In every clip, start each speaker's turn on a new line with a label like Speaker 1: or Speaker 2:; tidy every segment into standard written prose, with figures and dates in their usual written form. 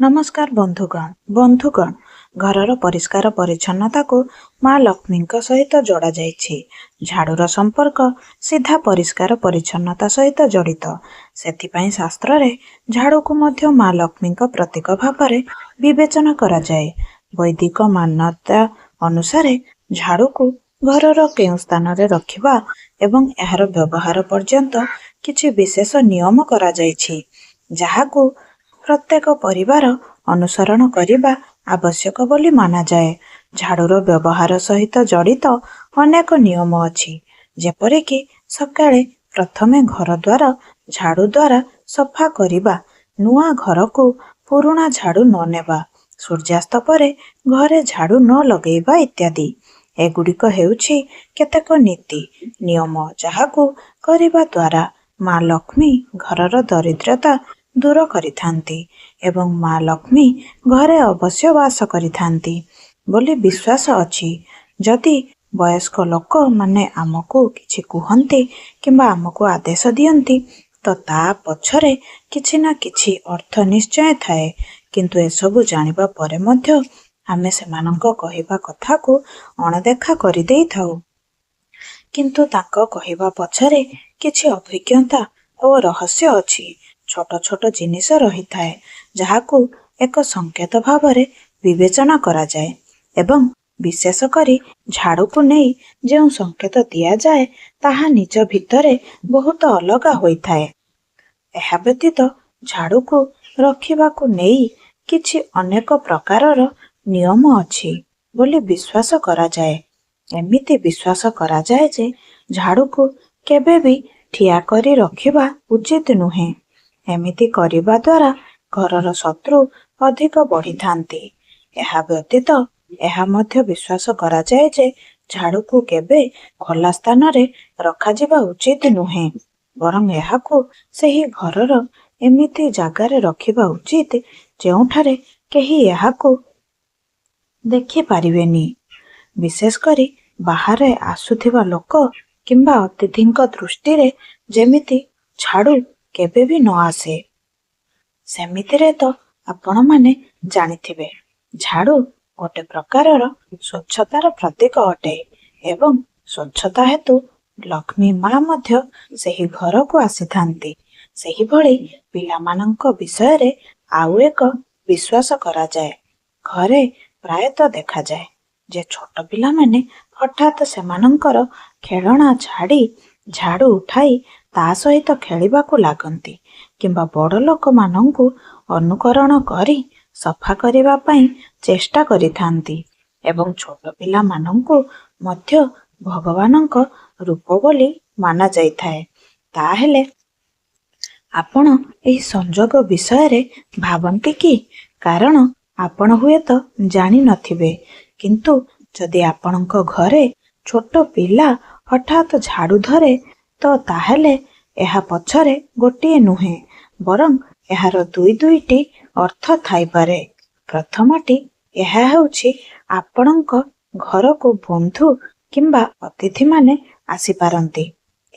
Speaker 1: नमस्कार बंधुगण घरर परिष्कार परिच्छन्नता को माँ लक्ष्मी सहित जोड़ा जाइछि। झाड़ूर संपर्क सीधा परिष्कार परिच्छन्नता सहित जड़ित। सेथिपाई शास्त्र रे झाड़ू को मध्य माँ लक्ष्मी प्रतीक भाव में विवेचना करा जाए। वैदिक मान्यता अनुसार झाड़ू को घरर केउ स्थान रे रखिबा एवं एहार व्यवहार पर्यंत किछि विशेष नियम करा जाइछि, जाहाकू प्रत्येक परिवार अनुसरण करने आवश्यक बोली माना जाए। झाड़ूर व्यवहार सहित जड़ित अनेक नियम अछि, जेपरिक सकाळे प्रथमे घर द्वार झाड़ू द्वारा सफा करिबा, नुआ घर को पुराणा झाड़ू न नेबा, सूर्यास्त परे घरे झाड़ू न लगेबा इत्यादि। एगुड़िक हेउछि केतेक नीति नियम जहाकू करिबा द्वारा माँ लक्ष्मी घरर दरिद्रता दूर करिथांती एवं माँ लक्ष्मी घरे अवश्य वास करिथांती बोली विश्वास अछि। जदि वयस्क लोक माने आमको किछि कुहंती किंबा आमको आदेश दियंती तो ता पछरे किछि ना किछि अर्थ निश्चय थाए, किंतु एसबु जानिबा परे मध्य आमे सेमानंको कहिबा कथा को अणदेखा करि देई थाउ। किंतु तांको कहिबा पछरे किछि अभिज्ञता और रहस्य अछि। छोट छोट जिनिस रही थाए जहाकू एक संकेत भाव में विवेचना करा जाए एवं विशेष करी झाड़ू को नहीं जो संकेत दिया जाए ताहा निज भितरे बहुत अलगा होई थाए। एहा व्यतीत झाड़ू को रखिबा को नहीं किछि अनेक प्रकारर नियम अछि बोली विश्वास करा जाए। एमिति विश्वास करा जाए जे झाड़ू को केबे भी ठिया करी रखिबा उचित नुहे। एमिति करिबा द्वारा घरर शत्रु अधिक बढ़ी थांती। एहा व्यतीत एहा मध्य विश्वास करा जाए जे झाड़ू को केबे खोला स्थान रे रखा जिबा उचित नुहे, बरं एहाकू सेही घरर एमिति जागारे रखिबा उचित जेउठारे केही एहाकू देखि पारिबेनी। विशेष करी बाहरे आसुथिबा लोक किंबा अतिथिंक दृष्टि रे जेमिति झाड़ू केबे भी न आसे। सेमितिरे तो आपण माने जानिथिबे झाड़ू गोटे प्रकारर स्वच्छतार प्रतीक अटे एवं स्वच्छता हेतु लक्ष्मी माँ मध्य सेही घर को आसीथांती। सेही भली पिलामानंक विषय रे आउ एक विश्वास करा जाए। घरे प्रायतः देखा जाए जे छोट पिला माने हठात सेमानंकर खेलना छाड़ी झाड़ू उठाई ता सहित खेलिबा को लागंती किंबा बड़ लोक मानंकु अनुकरण करी सफा करिबा पई चेष्टा करिथांती एवं छोट पिला मानंकु मध्य भगवानंक रूप बोली माना जाइथाए। ताहेले आपण एही संजोग विषय रे भाबंती कि? कारण आपण हुए तो जानी नथिबे, किंतु जदि आपणक घरे छोट पिला हठात झाड़ू धरे तो ताहेले एहा पछरे गोटिए नुहे बरं एहार दुईटी अर्थ थाई पारे। प्रथमटी एहा हेउछि आपणक घर को बंधु किंबा अतिथि माने आसी पारंती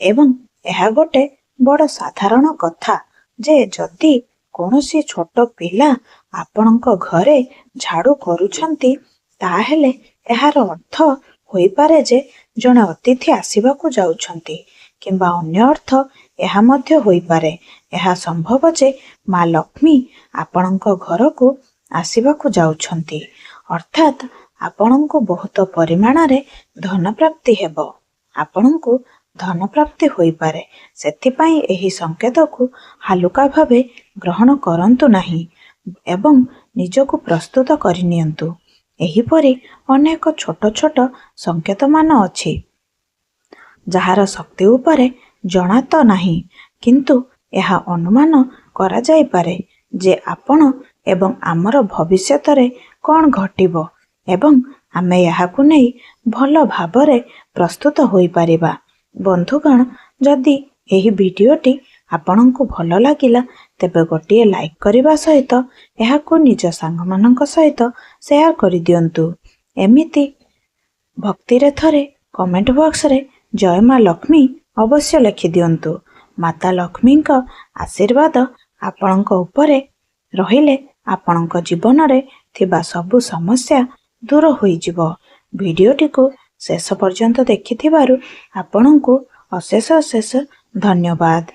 Speaker 1: एवं एहा गोटे बड़ साधारण कथा जे जदि कोनोसी छोट पिला आपणक घरे झाड़ू करूछंती ताहेले एहार अर्थ होई पारे जे जणे अतिथि आसीबाकू जाउछंती किंबा अन्य अर्थ एहा मध्य होई पारे। एहा संभव जे माँ लक्ष्मी आपणक घर को आसीबाकू जाउछंती, अर्थात आपणको बहुत परिमाण रे धन प्राप्ति हेबो। आपणको धन प्राप्ति होई पारे, सेथिपाई एही संकेत को हालुका भावे ग्रहण करंतु नाही एवं निजको प्रस्तुत करिनियंतु। एहीपरि अनेक छोट छोट संकेत मान अछि जहार शक्ति उपरे जଣା तो नाही, किंतु एहा अनुमान करा जाई पारे जे आपण एवं आमर भविष्यत रे कोन घटिबो एवं आमे याहाकु नै भल भाबरे प्रस्तुत होई पारिबा। बंधुगण, जदि एही भिडियोटी आपणको भल लागिला तेबे गोटिए लाइक करिबा सहित एहाकु निज सांग मानक सहित शेयर करि दियंतु। एमिति भक्ति रे थरे कमेंट बॉक्स रे जय माँ लक्ष्मी अवश्य लिखि दियंतु। माता लक्ष्मी का आशीर्वाद आपणक उपरे रहिले ଆପଣଙ୍କ ଜୀବନରେ ଥିବା ସବୁ ସମସ୍ୟା ଦୂର ହୋଇଯିବ। ଭିଡ଼ିଓଟିକୁ ଶେଷ ପର୍ଯ୍ୟନ୍ତ ଦେଖିଥିବାରୁ ଆପଣଙ୍କୁ ଅଶେଷ ଅଶେଷ ଧନ୍ୟବାଦ।